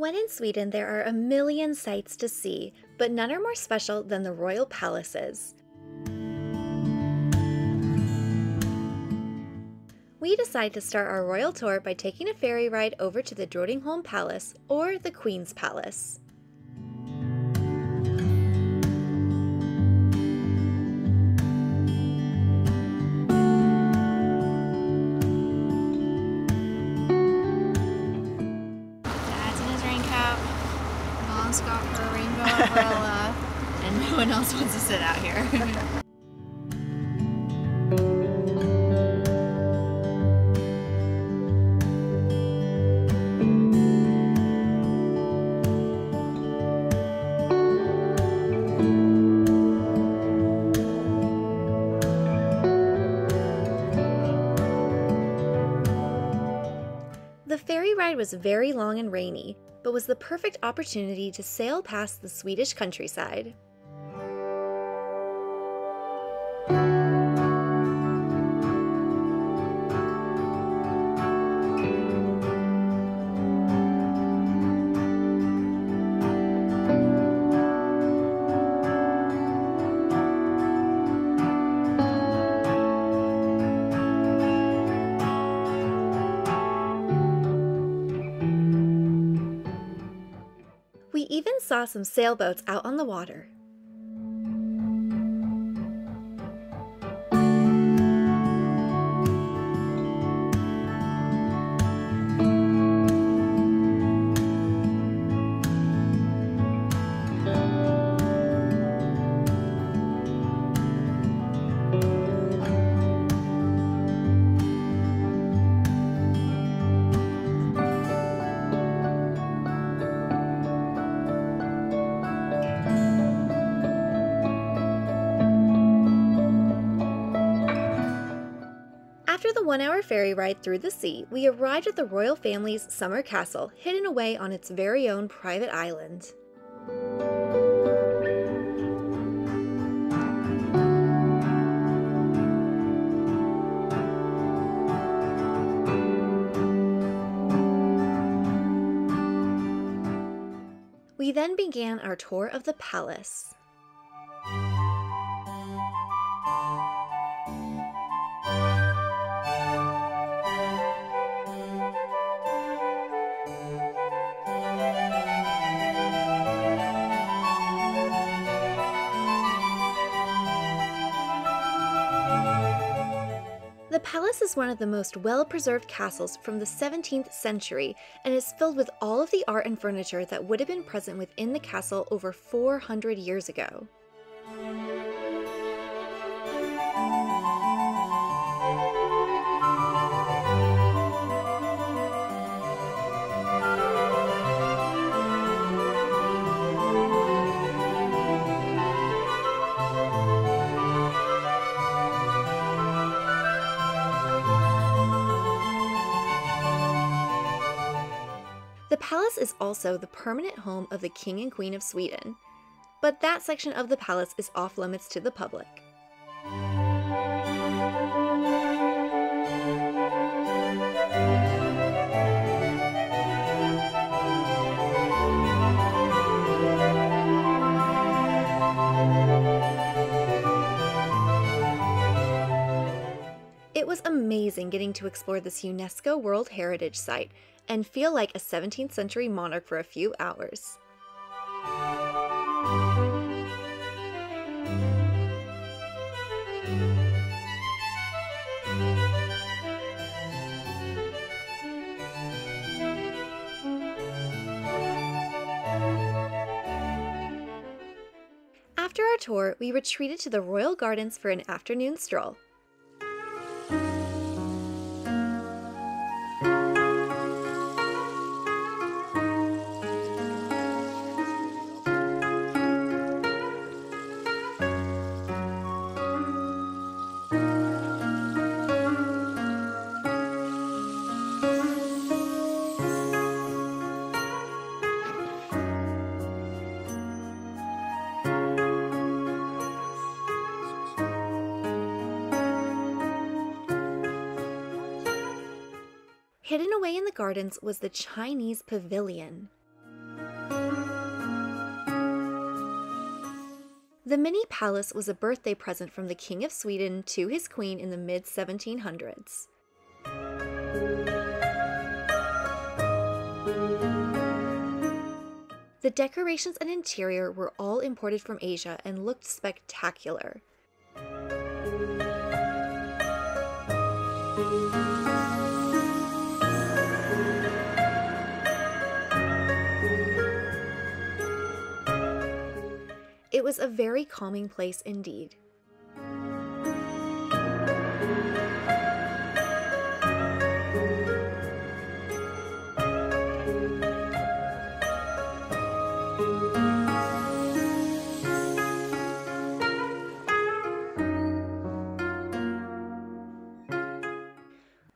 When in Sweden, there are a million sights to see, but none are more special than the royal palaces. We decided to start our royal tour by taking a ferry ride over to the Drottingholm Palace, or the Queen's Palace. Dad's in his raincoat, Mom's got her rainbow umbrella, and no one else wants to sit out here. The ferry ride was very long and rainy, but was the perfect opportunity to sail past the Swedish countryside. We even saw some sailboats out on the water. After the 1-hour ferry ride through the sea, we arrived at the royal family's summer castle, hidden away on its very own private island. We then began our tour of the palace. The palace is one of the most well-preserved castles from the 17th century and is filled with all of the art and furniture that would have been present within the castle over 400 years ago. The palace is also the permanent home of the King and Queen of Sweden, but that section of the palace is off limits to the public. It was amazing getting to explore this UNESCO World Heritage Site and feel like a 17th century monarch for a few hours. After our tour, we retreated to the royal gardens for an afternoon stroll. Hidden away in the gardens was the Chinese Pavilion. The mini palace was a birthday present from the King of Sweden to his queen in the mid-1700s. The decorations and interior were all imported from Asia and looked spectacular. It was a very calming place indeed.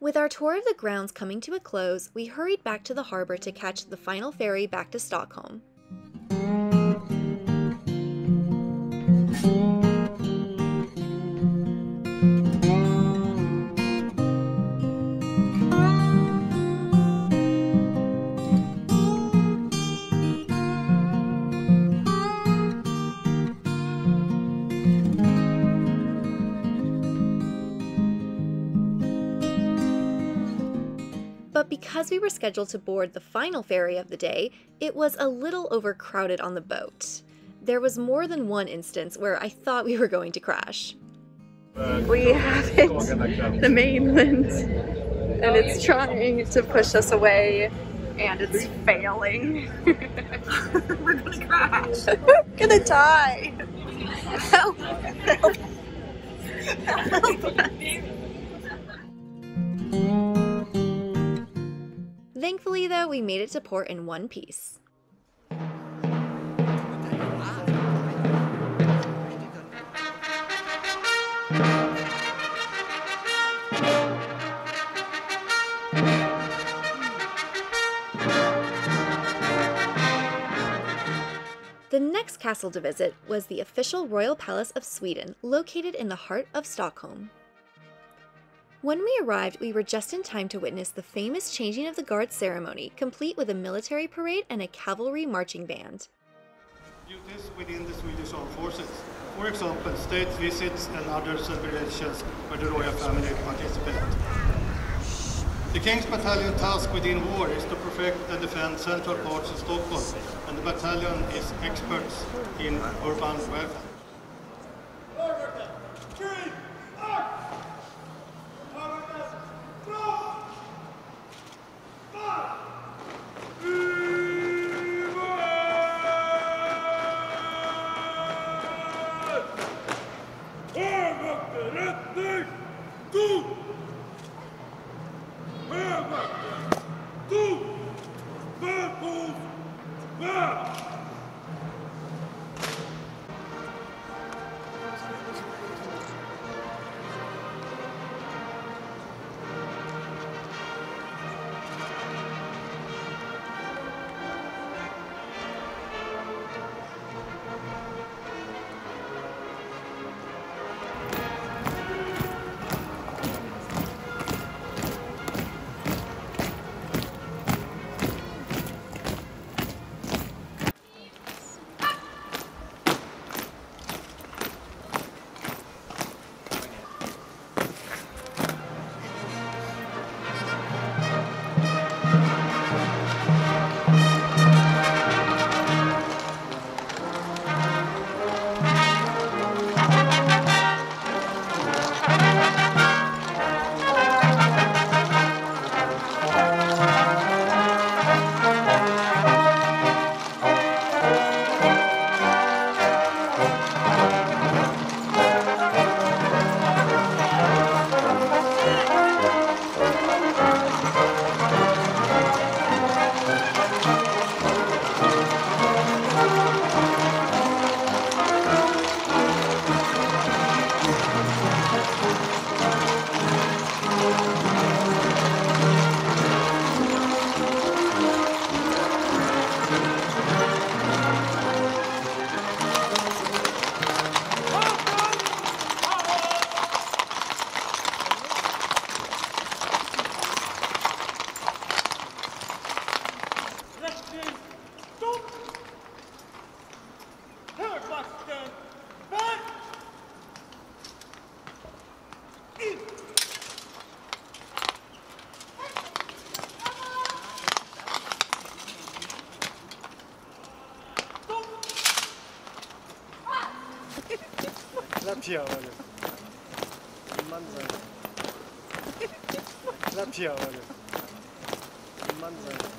With our tour of the grounds coming to a close, we hurried back to the harbor to catch the final ferry back to Stockholm. But because we were scheduled to board the final ferry of the day, it was a little overcrowded on the boat. There was more than one instance where I thought we were going to crash. We have hit the mainland and it's trying to push us away and it's failing. We're gonna crash. We're gonna die. Help! Help! Help! Thankfully, though, we made it to port in one piece. The next castle to visit was the official royal palace of Sweden, located in the heart of Stockholm. When we arrived, we were just in time to witness the famous changing of the guard ceremony, complete with a military parade and a cavalry marching band. Duties within the Swedish Armed Forces. For example, state visits and other celebrations where the royal family participate. The King's Battalion task within war is to protect and defend central parts of Stockholm, and the battalion is experts in urban warfare. Klapp hier, Olle. Ein Mann sein. Klapp hier, Olle. Ein Mann sein.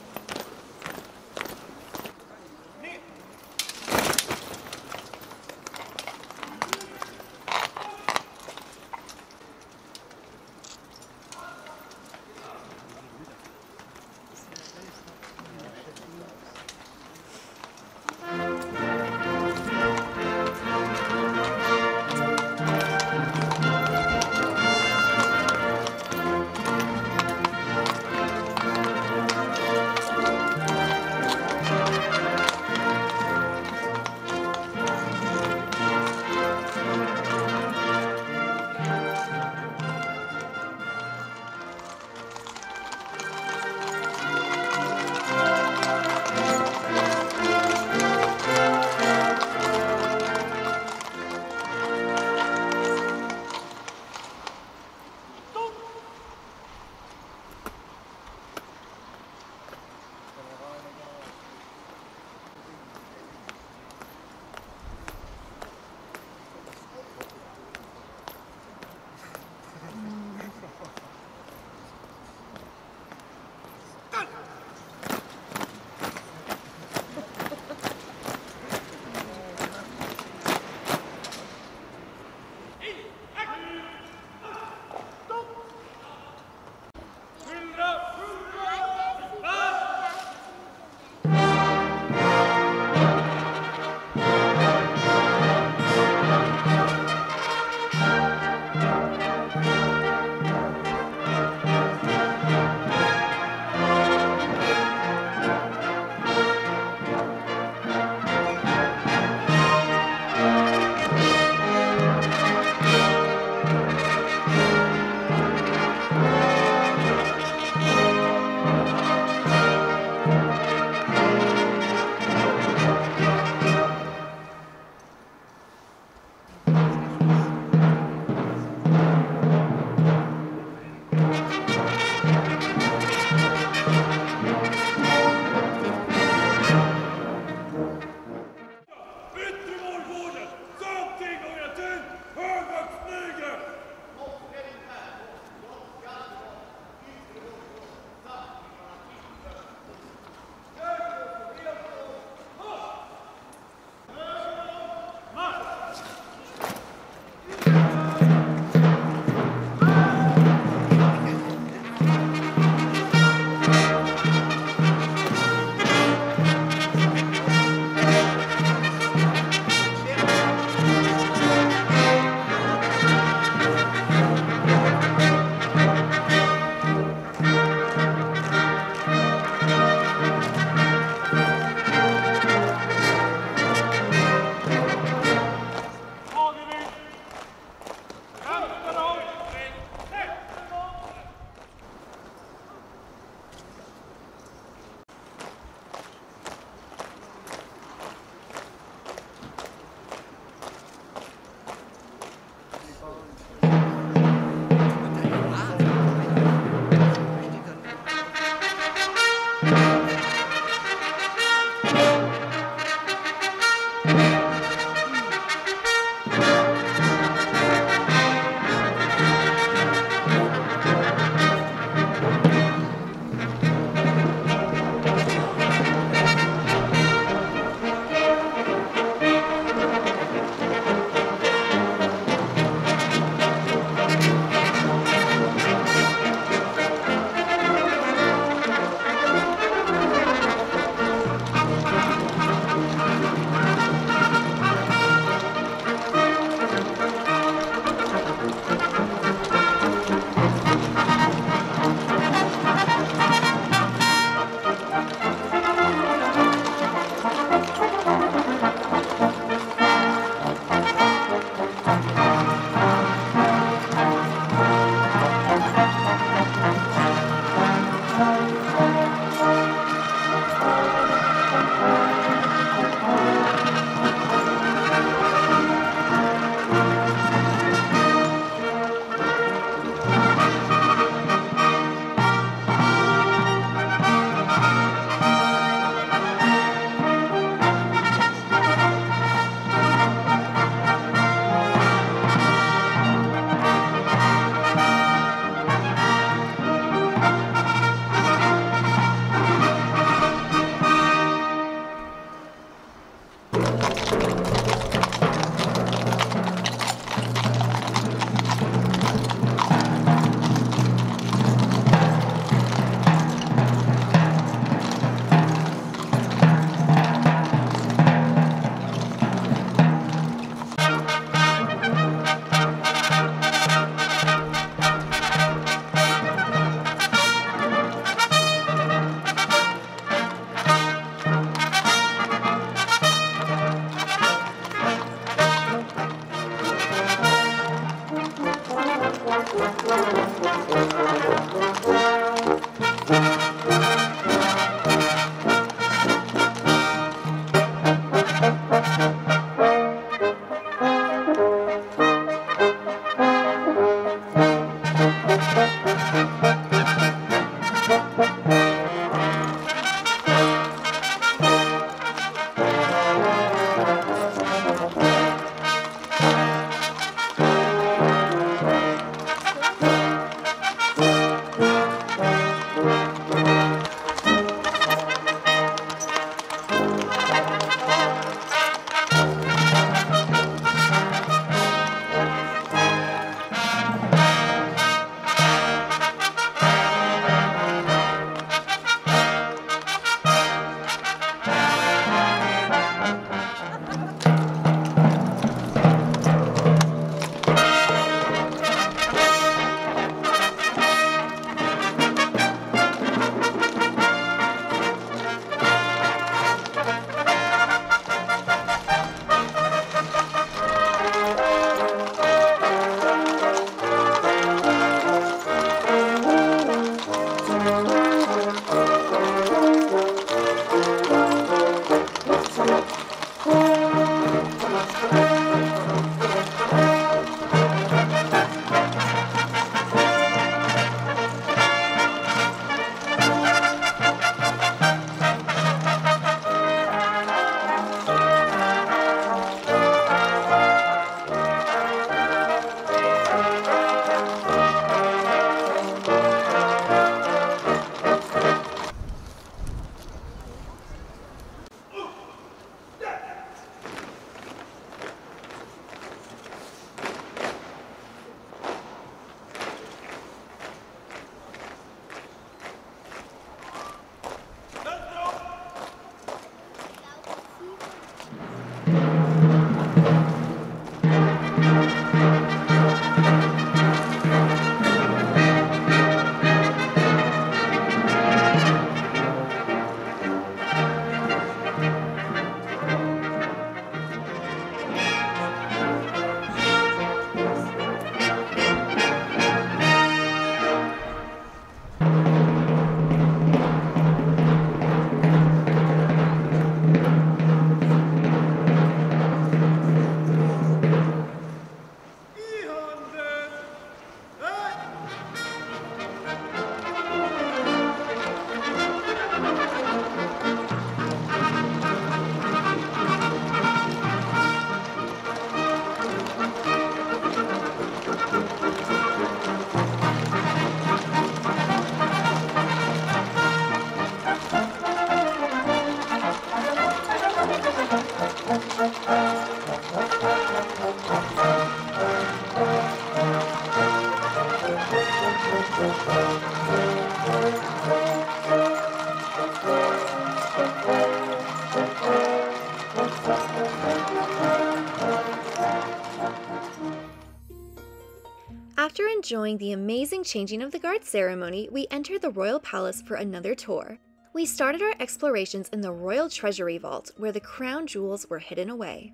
enjoying the amazing changing of the guard ceremony, we entered the royal palace for another tour. We started our explorations in the royal treasury vault, where the crown jewels were hidden away.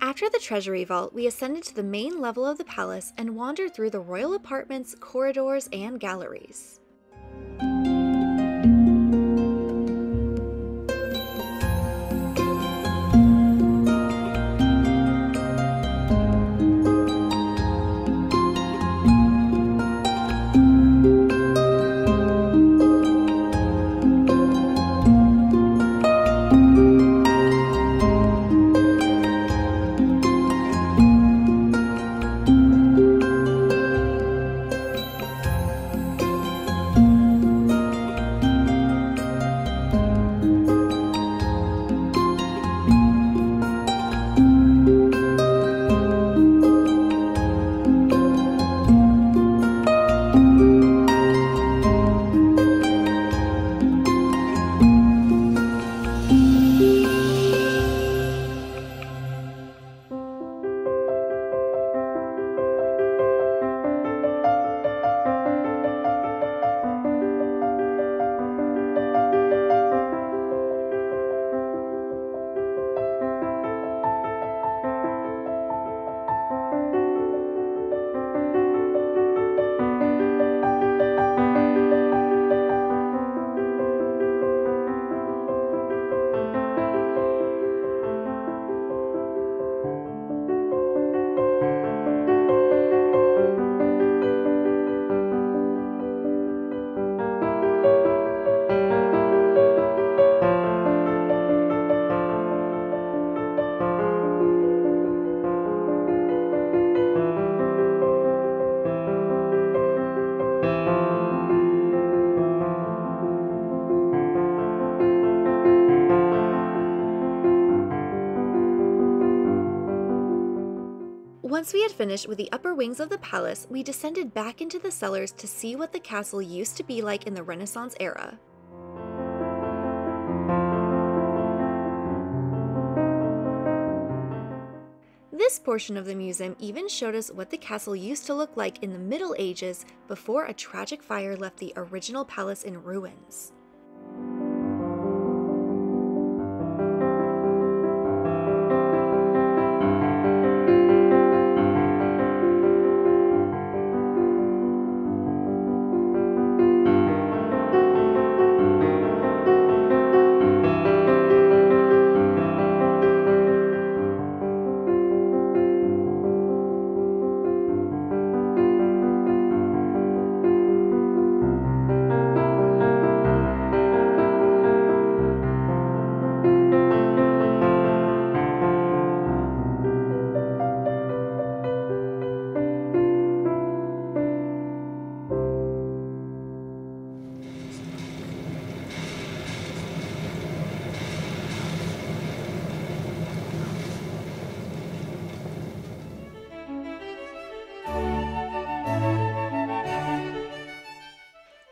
After the treasury vault, we ascended to the main level of the palace and wandered through the royal apartments, corridors, and galleries. Once we had finished with the upper wings of the palace, we descended back into the cellars to see what the castle used to be like in the Renaissance era. This portion of the museum even showed us what the castle used to look like in the Middle Ages before a tragic fire left the original palace in ruins.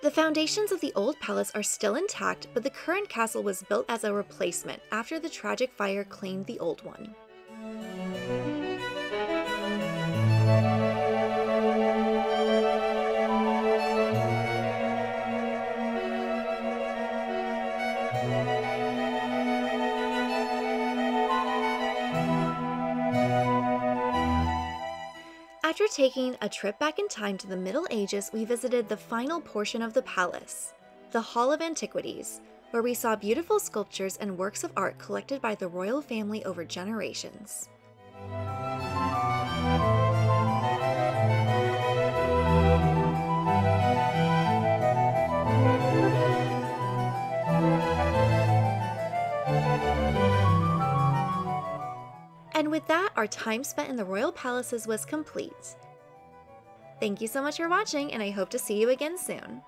The foundations of the old palace are still intact, but the current castle was built as a replacement after the tragic fire claimed the old one. After taking a trip back in time to the Middle Ages, we visited the final portion of the palace, the Hall of Antiquities, where we saw beautiful sculptures and works of art collected by the royal family over generations. And with that, our time spent in the royal palaces was complete. Thank you so much for watching, and I hope to see you again soon.